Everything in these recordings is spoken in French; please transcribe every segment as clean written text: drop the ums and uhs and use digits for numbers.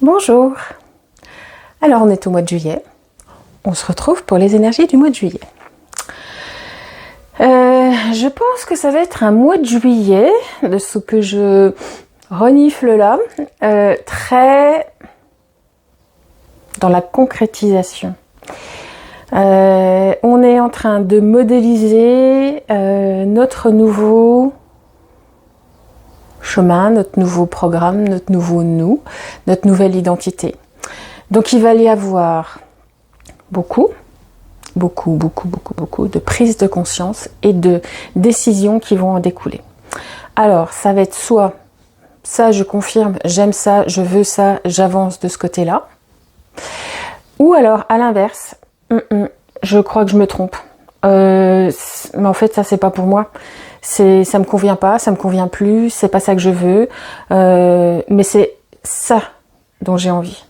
Bonjour. Alors on est au mois de juillet. On se retrouve pour les énergies du mois de juillet. Je pense que ça va être un mois de juillet, de ce que je renifle là, très dans la concrétisation. On est en train de modéliser notre nouveau chemin, notre nouveau programme, notre nouveau nous, notre nouvelle identité. Donc il va y avoir beaucoup de prises de conscience et de décisions qui vont en découler. Alors ça va être soit ça je confirme, j'aime ça, je veux ça, j'avance de ce côté-là. Ou alors à l'inverse, je crois que je me trompe. Mais en fait ça c'est pas pour moi. Ça me convient pas, ça me convient plus, c'est pas ça que je veux. Mais c'est ça dont j'ai envie.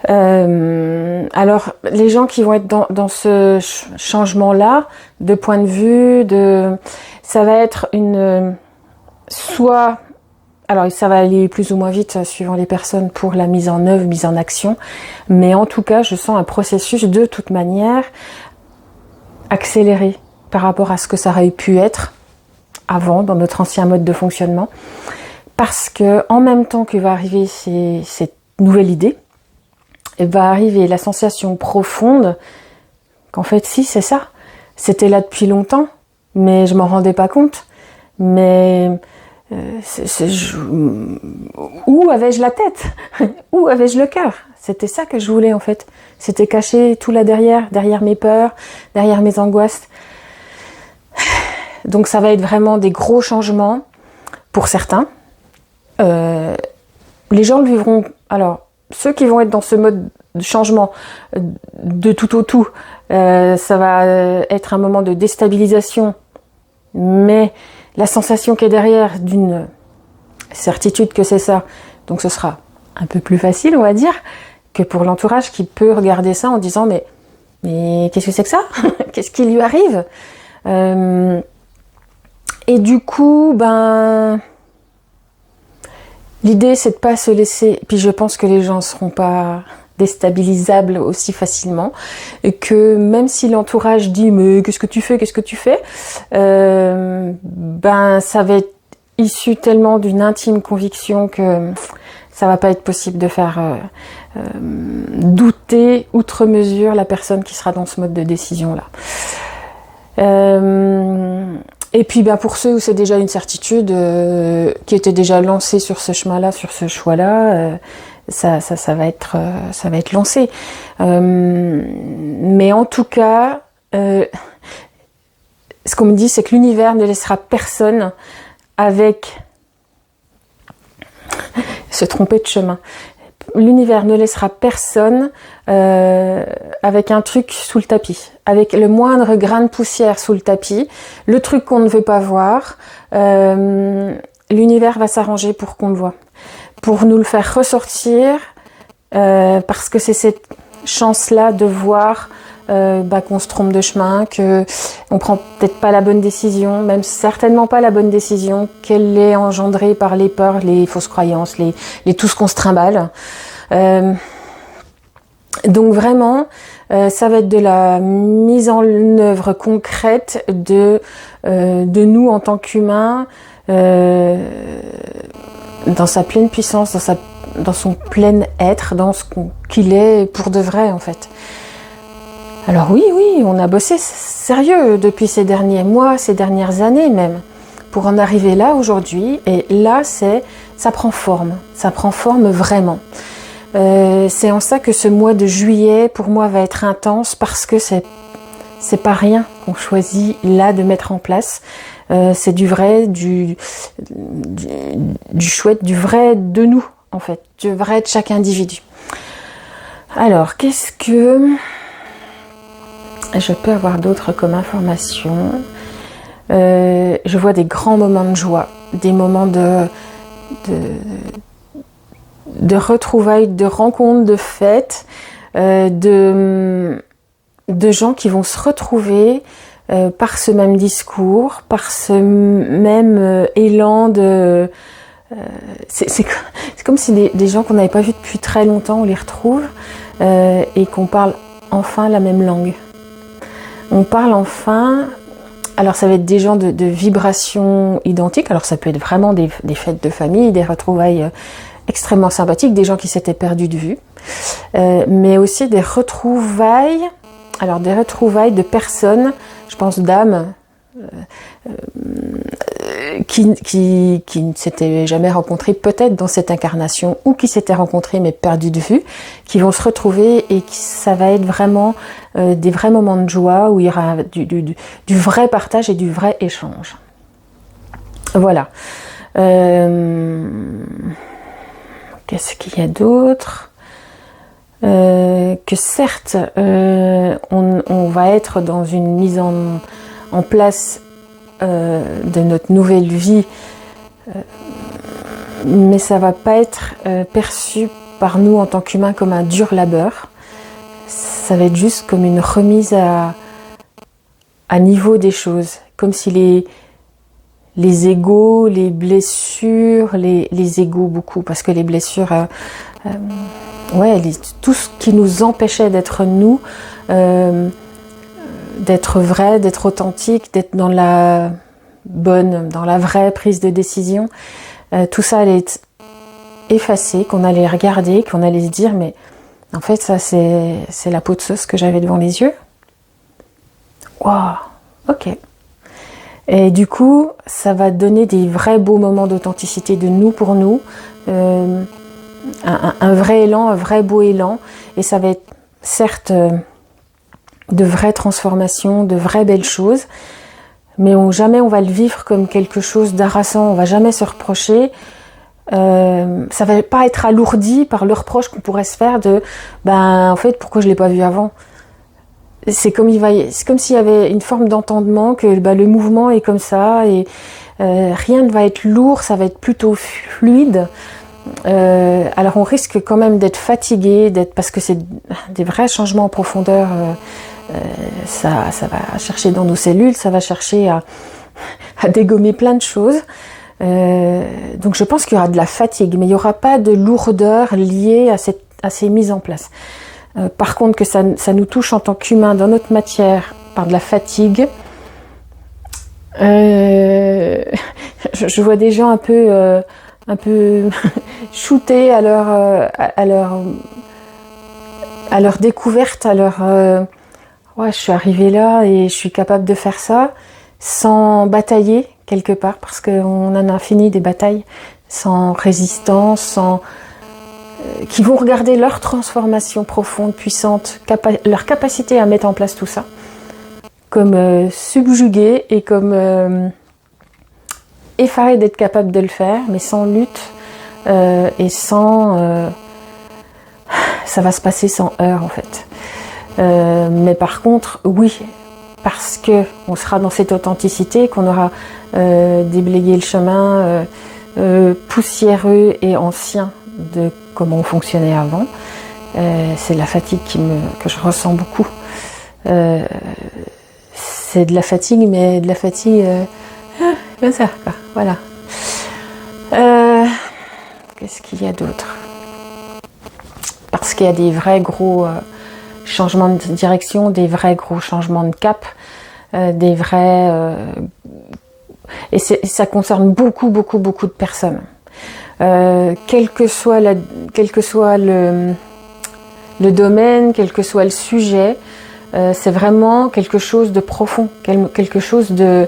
Alors les gens qui vont être dans ce changement-là de point de vue, ça va être soit alors ça va aller plus ou moins vite suivant les personnes pour la mise en œuvre, mise en action, mais en tout cas je sens un processus de toute manière accéléré par rapport à ce que ça aurait pu être avant dans notre ancien mode de fonctionnement, parce que en même temps que va arriver cette nouvelle idée, va arriver la sensation profonde qu'en fait si c'est ça, c'était là depuis longtemps, mais je m'en rendais pas compte. Mais où avais-je la tête? Où avais-je le cœur? C'était ça que je voulais en fait. C'était caché tout là derrière mes peurs, derrière mes angoisses. Donc ça va être vraiment des gros changements pour certains. Les gens le vivront. Alors ceux qui vont être dans ce mode de changement de tout au tout, ça va être un moment de déstabilisation, mais la sensation qui est derrière d'une certitude que c'est ça, donc ce sera un peu plus facile, on va dire, que pour l'entourage qui peut regarder ça en disant mais qu'est-ce que c'est que ça? Qu'est-ce qui lui arrive? Et du coup, l'idée c'est de pas se laisser, puis je pense que les gens seront pas déstabilisables aussi facilement, et que même si l'entourage dit mais qu'est-ce que tu fais, ça va être issu tellement d'une intime conviction que ça va pas être possible de faire douter outre mesure la personne qui sera dans ce mode de décision là. Et puis pour ceux où c'est déjà une certitude, qui étaient déjà lancés sur ce chemin-là, sur ce choix-là, ça va être lancé. Mais en tout cas, ce qu'on me dit, c'est que l'univers ne laissera personne avec se tromper de chemin. L'univers ne laissera personne avec un truc sous le tapis, avec le moindre grain de poussière sous le tapis, le truc qu'on ne veut pas voir. L'univers va s'arranger pour qu'on le voit, pour nous le faire ressortir, parce que c'est cette chance-là de voir qu'on se trompe de chemin, que on prend peut-être pas la bonne décision, même certainement pas la bonne décision, qu'elle est engendrée par les peurs, les fausses croyances, les tout ce qu'on se trimballe. Donc vraiment, ça va être de la mise en œuvre concrète de nous en tant qu'humains, dans sa pleine puissance, dans son plein être, dans ce qu'il est pour de vrai en fait. Alors oui, on a bossé sérieux depuis ces derniers mois, ces dernières années même, pour en arriver là aujourd'hui. Et là, ça prend forme vraiment. C'est en ça que ce mois de juillet, pour moi, va être intense, parce que c'est pas rien qu'on choisit là de mettre en place. C'est du vrai, du chouette, du vrai de nous, en fait, du vrai de chaque individu. Alors, qu'est-ce que je peux avoir d'autre comme information? Je vois des grands moments de joie, des moments de retrouvailles, de rencontres, de fêtes, de gens qui vont se retrouver par ce même discours, par ce même élan c'est comme si des gens qu'on n'avait pas vus depuis très longtemps, on les retrouve et qu'on parle enfin la même langue. On parle enfin, alors ça va être des gens de vibrations identiques, alors ça peut être vraiment des fêtes de famille, des retrouvailles extrêmement sympathiques, des gens qui s'étaient perdus de vue, mais aussi des retrouvailles, alors des retrouvailles de personnes, je pense d'âmes, qui ne s'étaient jamais rencontrés peut-être dans cette incarnation ou qui s'étaient rencontrés mais perdus de vue, qui vont se retrouver et ça va être vraiment des vrais moments de joie où il y aura du vrai partage et du vrai échange. Voilà. Qu'est-ce qu'il y a d'autre ? Que certes, on va être dans une mise en place de notre nouvelle vie, mais ça va pas être perçu par nous en tant qu'humains comme un dur labeur. Ça va être juste comme une remise à niveau des choses, comme si les égos, les blessures, les égos beaucoup, parce que les blessures, tout ce qui nous empêchait d'être nous, d'être vrai, d'être authentique, d'être dans la vraie prise de décision, tout ça allait être effacé, qu'on allait regarder, qu'on allait se dire mais en fait ça c'est la peau de sauce que j'avais devant les yeux. Waouh, ok. Et du coup ça va donner des vrais beaux moments d'authenticité de nous pour nous, un vrai élan, un vrai beau élan, et ça va être certes de vraies transformations, de vraies belles choses, mais jamais on va le vivre comme quelque chose d'harassant, on va jamais se reprocher, ça va pas être alourdi par le reproche qu'on pourrait se faire de en fait pourquoi je l'ai pas vu avant. C'est comme s'il y avait une forme d'entendement que le mouvement est comme ça et rien ne va être lourd, ça va être plutôt fluide. Alors on risque quand même d'être fatigué, parce que c'est des vrais changements en profondeur. Ça va chercher dans nos cellules, ça va chercher à dégommer plein de choses. Donc je pense qu'il y aura de la fatigue, mais il n'y aura pas de lourdeur liée à ces mises en place. Par contre, que ça nous touche en tant qu'humains dans notre matière par de la fatigue, je vois des gens un peu shootés à leur découverte, je suis arrivée là et je suis capable de faire ça sans batailler quelque part, parce qu'on en a fini des batailles, sans résistance, qui vont regarder leur transformation profonde, puissante, leur capacité à mettre en place tout ça, comme subjugués et comme effarés d'être capables de le faire, mais sans lutte et sans... ça va se passer sans heurts en fait. Mais par contre, oui, parce que on sera dans cette authenticité, qu'on aura déblayé le chemin poussiéreux et ancien de comment on fonctionnait avant. C'est la fatigue que je ressens beaucoup. C'est de la fatigue, mais de la fatigue comme ça, quoi. Voilà. Qu'est-ce qu'il y a d'autre ? Parce qu'il y a des vrais gros changements de direction, des vrais gros changements de cap, des vrais... et ça concerne beaucoup de personnes. Quel que soit le domaine, quel que soit le sujet, c'est vraiment quelque chose de profond, quelque chose de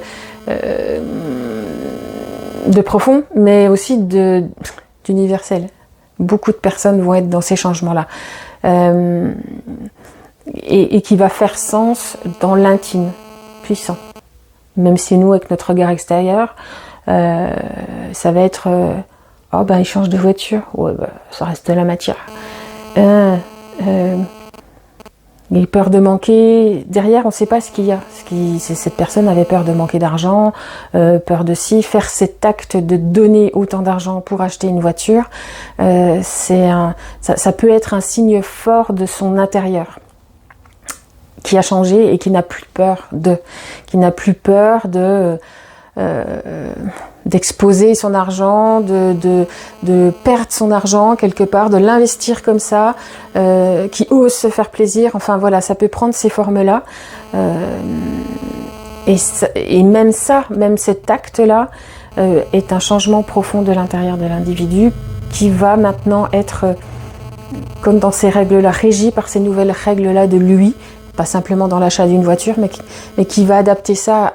profond, mais aussi d'universel. Beaucoup de personnes vont être dans ces changements-là. Et qui va faire sens dans l'intime, puissant. Même si nous, avec notre regard extérieur, ça va être il change de voiture, ouais, ça reste de la matière. Il a peur de manquer, derrière on ne sait pas ce qu'il y a. Cette personne avait peur de manquer d'argent, peur de faire cet acte de donner autant d'argent pour acheter une voiture, ça peut être un signe fort de son intérieur, qui a changé et qui n'a plus peur de d'exposer son argent, de perdre son argent quelque part, de l'investir comme ça, qui ose se faire plaisir. Enfin voilà, ça peut prendre ces formes-là. Et même ça, même cet acte-là, est un changement profond de l'intérieur de l'individu qui va maintenant être, comme dans ces règles-là, régi par ces nouvelles règles-là de lui, pas simplement dans l'achat d'une voiture, mais qui va adapter ça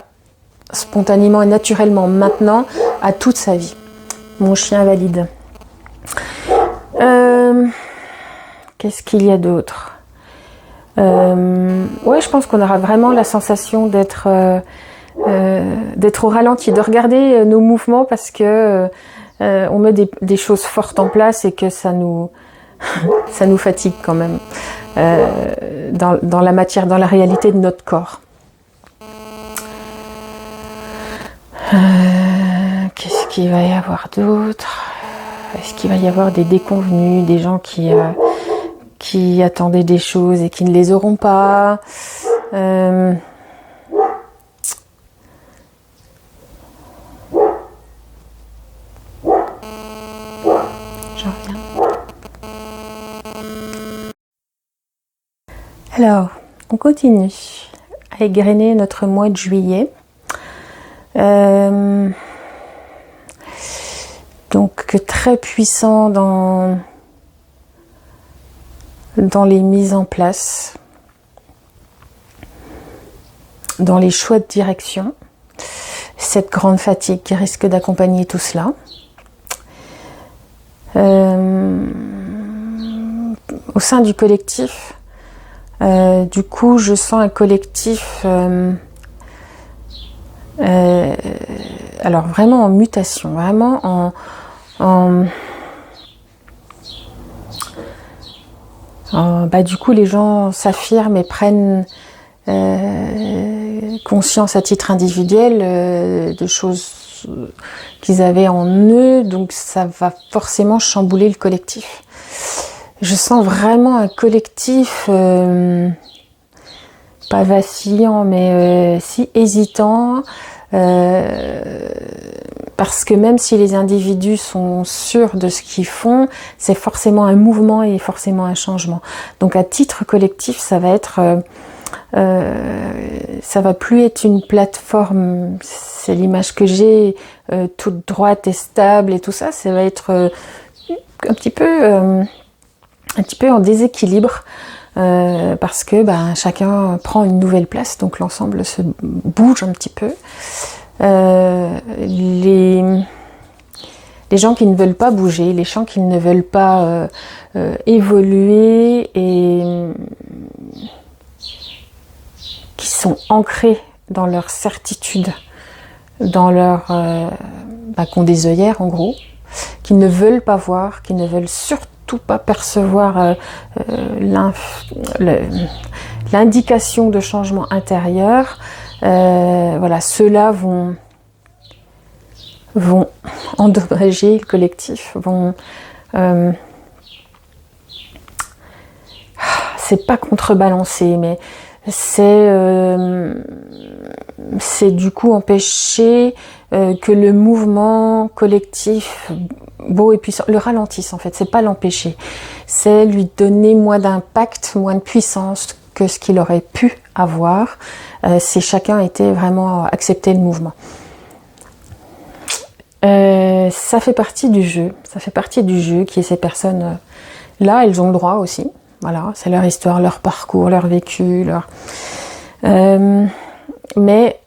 spontanément et naturellement maintenant à toute sa vie. Mon chien valide. Qu'est-ce qu'il y a d'autre? Ouais, je pense qu'on aura vraiment la sensation d'être au ralenti, de regarder nos mouvements parce que on met des choses fortes en place et que ça nous fatigue quand même dans la matière, dans la réalité de notre corps. Qu'est-ce qu'il va y avoir d'autre? Est-ce qu'il va y avoir des déconvenus, des gens qui attendaient des choses et qui ne les auront pas? Je reviens. Alors, on continue à égrener notre mois de juillet. Donc très puissant dans les mises en place, dans les choix de direction, cette grande fatigue qui risque d'accompagner tout cela. Au sein du collectif, du coup je sens un collectif alors vraiment en mutation, vraiment du coup les gens s'affirment et prennent conscience à titre individuel de choses qu'ils avaient en eux, donc ça va forcément chambouler le collectif. Je sens vraiment un collectif pas vacillant, mais si hésitant, parce que même si les individus sont sûrs de ce qu'ils font, c'est forcément un mouvement et forcément un changement. Donc à titre collectif, ça va être, ça va plus être une plateforme, c'est l'image que j'ai, toute droite et stable et tout ça, ça va être un petit peu en déséquilibre. Parce que chacun prend une nouvelle place, donc l'ensemble se bouge un petit peu. Les gens qui ne veulent pas bouger, les gens qui ne veulent pas évoluer et qui sont ancrés dans leur certitude, dans leur qui ont des œillères en gros, qui ne veulent pas voir, qui ne veulent surtout pas percevoir l'indication de changement intérieur. Voilà, ceux-là vont endommager le collectif, c'est pas contrebalancer, mais c'est du coup empêcher que le mouvement collectif beau et puissant le ralentisse en fait. C'est pas l'empêcher, c'est lui donner moins d'impact, moins de puissance que ce qu'il aurait pu avoir si chacun était vraiment accepté le mouvement. Ça fait partie du jeu, qui est ces personnes là, elles ont le droit aussi. Voilà, c'est leur histoire, leur parcours, leur vécu, mais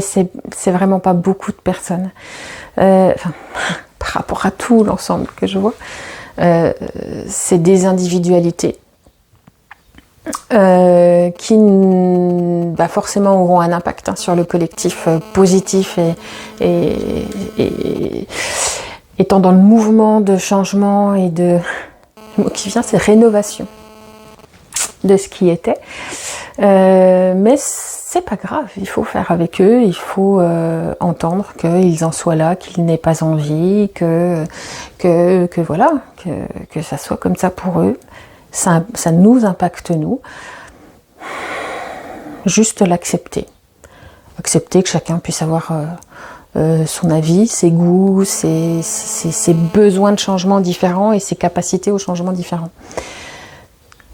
c'est vraiment pas beaucoup de personnes. Par rapport à tout l'ensemble que je vois, c'est des individualités qui forcément auront un impact sur le collectif positif et étant dans le mouvement de changement et le mot qui vient c'est rénovation de ce qui était, mais c'est pas grave, il faut faire avec eux, il faut entendre qu'ils en soient là, qu'ils n'aient pas envie, que voilà, que ça soit comme ça pour eux, ça nous impacte nous, juste l'accepter, accepter que chacun puisse avoir son avis, ses goûts, ses besoins de changement différents et ses capacités au changement différents.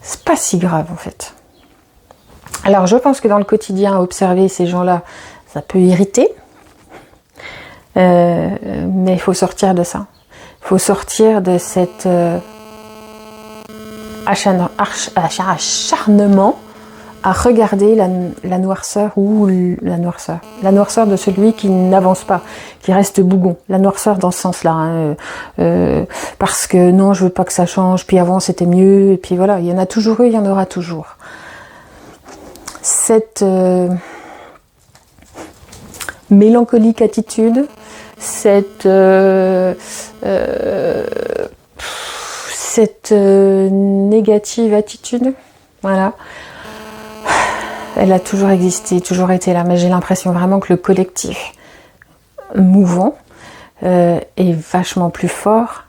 C'est pas si grave en fait. Alors je pense que dans le quotidien, observer ces gens-là, ça peut irriter, mais il faut sortir de ça. Il faut sortir de cet acharnement à regarder la noirceur ou la noirceur de celui qui n'avance pas, qui reste bougon. La noirceur dans ce sens-là, parce que non, je veux pas que ça change. Puis avant c'était mieux. Et puis voilà, il y en a toujours eu, il y en aura toujours. Cette mélancolique attitude, cette négative attitude, voilà. Elle a toujours existé, toujours été là, mais j'ai l'impression vraiment que le collectif mouvant est vachement plus fort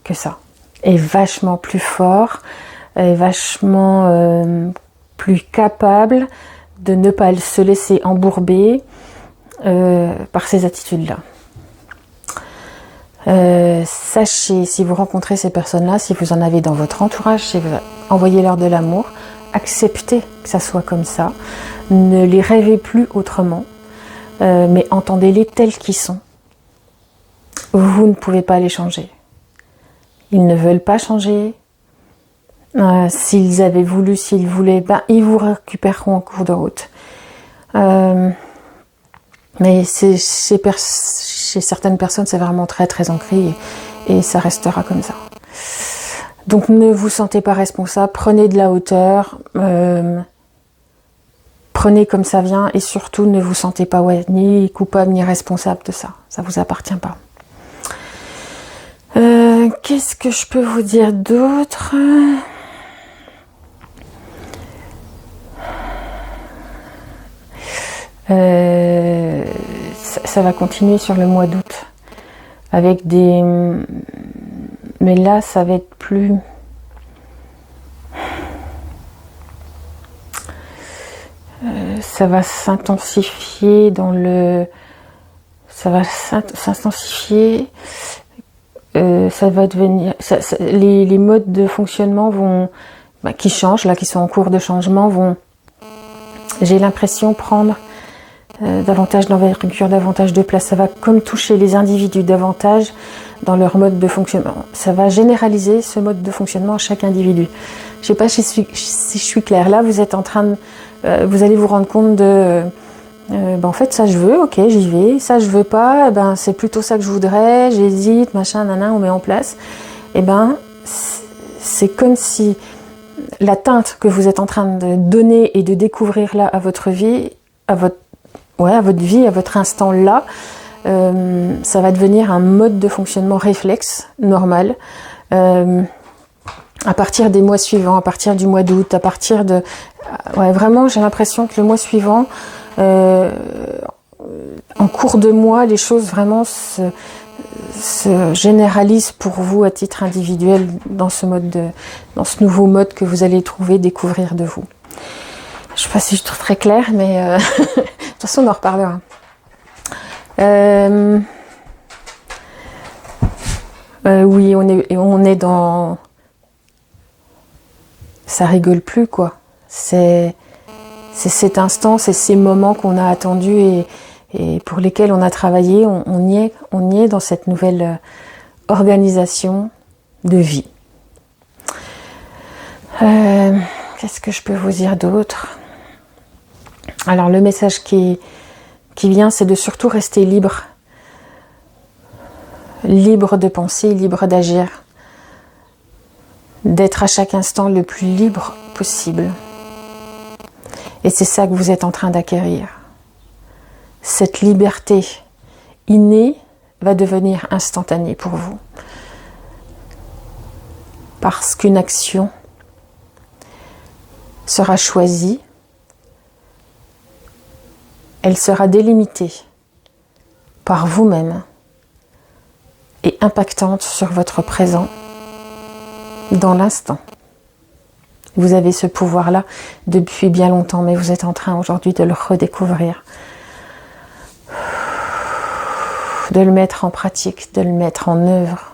que ça. Est vachement plus fort, est vachement plus capable de ne pas se laisser embourber par ces attitudes-là. Sachez, si vous rencontrez ces personnes-là, si vous en avez dans votre entourage, si vous envoyez-leur de l'amour, acceptez que ça soit comme ça, ne les rêvez plus autrement, mais entendez-les tels qu'ils sont. Vous ne pouvez pas les changer. Ils ne veulent pas changer. S'ils avaient voulu, s'ils voulaient, ils vous récupéreront en cours de route. Mais chez certaines personnes, c'est vraiment très très ancré et ça restera comme ça. Donc ne vous sentez pas responsable, prenez de la hauteur, prenez comme ça vient et surtout ne vous sentez pas ni coupable ni responsable de ça. Ça vous appartient pas. Qu'est-ce que je peux vous dire d'autre ? Ça va continuer sur le mois d'août avec des... Mais là, ça va être plus... ça va s'intensifier dans le... Ça va s'intensifier. Ça va devenir... les modes de fonctionnement vont... qui changent, là, qui sont en cours de changement, vont... J'ai l'impression prendre davantage d'envergure, davantage de place. Ça va comme toucher les individus davantage dans leur mode de fonctionnement. Ça va généraliser ce mode de fonctionnement à chaque individu. Je ne sais pas si je suis claire. Là, vous êtes en train de... vous allez vous rendre compte de... en fait, ça je veux, ok, j'y vais. Ça je veux pas, c'est plutôt ça que je voudrais. J'hésite, machin, nanan, on met en place. C'est comme si la teinte que vous êtes en train de donner et de découvrir là à votre vie, à votre vie, à votre instant là, ça va devenir un mode de fonctionnement réflexe, normal, à partir des mois suivants, à partir du mois d'août, à partir de... vraiment, j'ai l'impression que le mois suivant, en cours de mois, les choses vraiment se généralisent pour vous à titre individuel dans ce nouveau mode que vous allez trouver, découvrir de vous. Je ne sais pas si je suis très claire, mais de toute façon, on en reparlera. Oui, on est dans... Ça rigole plus, quoi. C'est cet instant, c'est ces moments qu'on a attendus et pour lesquels on a travaillé. On y est dans cette nouvelle organisation de vie. Qu'est-ce que je peux vous dire d'autre ? Alors le message qui vient, c'est de surtout rester libre. Libre de penser, libre d'agir. D'être à chaque instant le plus libre possible. Et c'est ça que vous êtes en train d'acquérir. Cette liberté innée va devenir instantanée pour vous. Parce qu'une action sera choisie, elle sera délimitée par vous-même et impactante sur votre présent dans l'instant. Vous avez ce pouvoir-là depuis bien longtemps, mais vous êtes en train aujourd'hui de le redécouvrir. de le mettre en pratique, de le mettre en œuvre.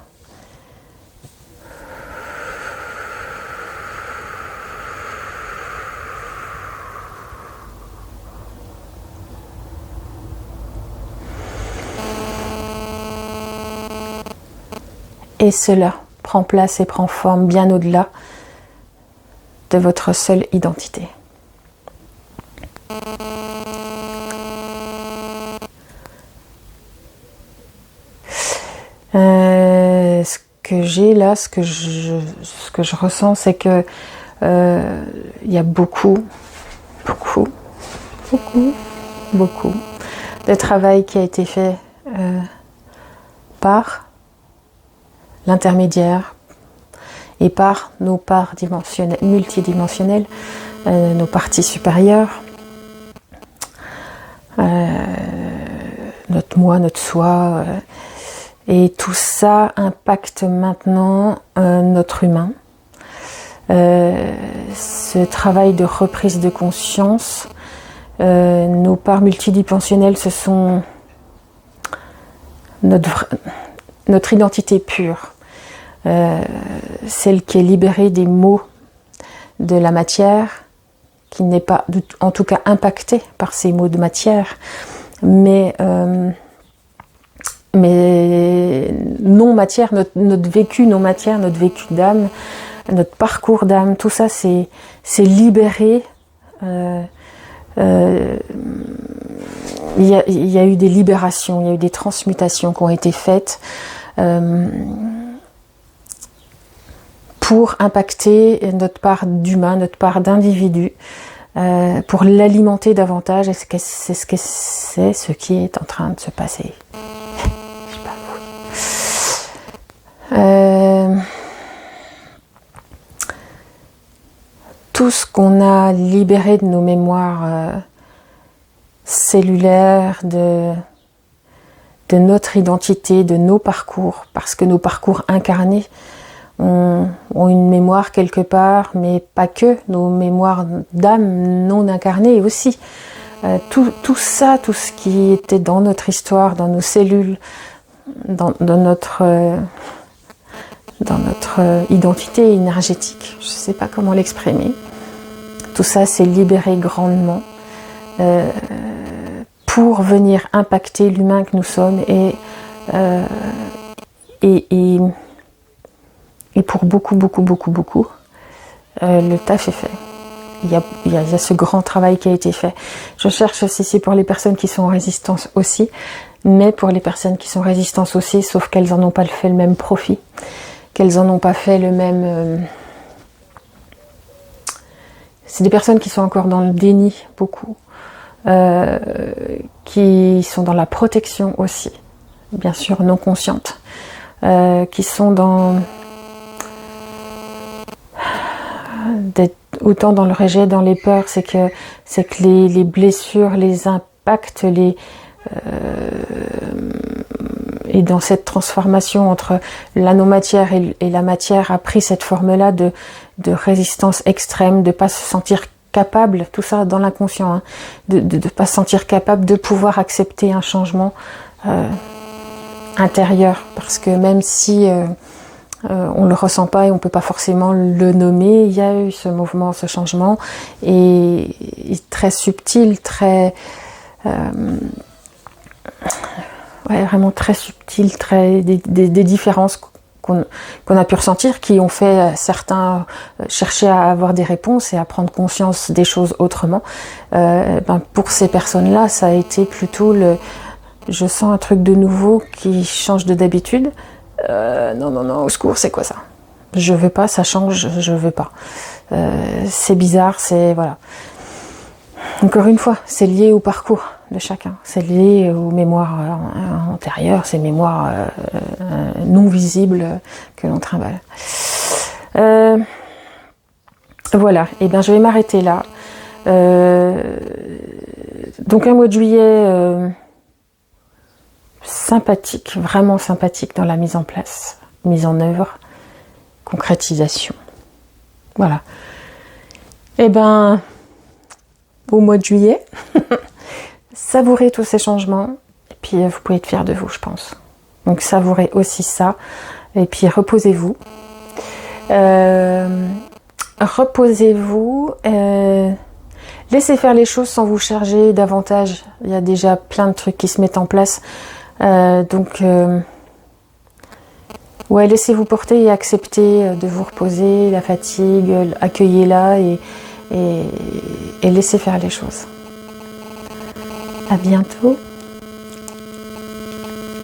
Et cela prend place et prend forme bien au-delà de votre seule identité. Ce que j'ai là, ce que je ressens, c'est que il y a beaucoup de travail qui a été fait par l'intermédiaire et par nos parts multidimensionnelles, nos parties supérieures, notre moi, notre soi, et tout ça impacte maintenant notre humain. Ce travail de reprise de conscience, nos parts multidimensionnelles, ce sont notre identité pure, celle qui est libérée des maux de la matière, qui n'est pas, en tout cas, impactée par ces maux de matière, mais non matière, notre vécu non matière, notre vécu d'âme, notre parcours d'âme, tout ça c'est libéré. Il y a eu des libérations, il y a eu des transmutations qui ont été faites pour impacter notre part d'humain, notre part d'individu, pour l'alimenter davantage, et c'est ce qui est en train de se passer. Tout ce qu'on a libéré de nos mémoires cellulaires, de notre identité, de nos parcours, parce que nos parcours incarnés ont une mémoire quelque part, mais pas que, nos mémoires d'âme non incarnées aussi. Tout ça, tout ce qui était dans notre histoire, dans nos cellules, dans notre identité énergétique, je ne sais pas comment l'exprimer. Tout ça s'est libéré grandement pour venir impacter l'humain que nous sommes et pour beaucoup, le taf est fait. Il y a ce grand travail qui a été fait. Je cherche aussi pour les personnes qui sont en résistance aussi, mais pour les personnes qui sont en résistance aussi, sauf qu'elles n'en ont pas fait le même profit, qu'elles n'en ont pas fait le même... C'est des personnes qui sont encore dans le déni, beaucoup, qui sont dans la protection aussi, bien sûr non consciente, qui sont dans... autant dans le rejet, dans les peurs, c'est que les blessures, les impacts, et dans cette transformation entre la non-matière et la matière a pris cette forme-là de résistance extrême, de pas se sentir capable, tout ça dans l'inconscient, hein, de pas se sentir capable de pouvoir accepter un changement intérieur, parce que même si on le ressent pas et on peut pas forcément le nommer, il y a eu ce mouvement, ce changement, et très subtil, très vraiment très subtil, des différences qu'on a pu ressentir, qui ont fait certains chercher à avoir des réponses et à prendre conscience des choses autrement. Pour ces personnes-là, ça a été plutôt je sens un truc de nouveau qui change de d'habitude. Non, au secours, c'est quoi ça? Je veux pas, ça change, je veux pas. C'est bizarre, c'est... Voilà. Encore une fois, c'est lié au parcours de chacun. C'est lié aux mémoires antérieures, ces mémoires non visibles que l'on trimballe. Voilà, et bien je vais m'arrêter là. Donc un mois de juillet... sympathique, vraiment sympathique dans la mise en place, mise en œuvre, concrétisation. Voilà. Et ben, au mois de juillet, savourez tous ces changements, puis vous pouvez être fiers de vous, je pense. Donc savourez aussi ça, et puis reposez-vous. Reposez-vous, laissez faire les choses sans vous charger davantage. Il y a déjà plein de trucs qui se mettent en place. Ouais, laissez-vous porter et acceptez de vous reposer, la fatigue, accueillez-la et laissez faire les choses. À bientôt.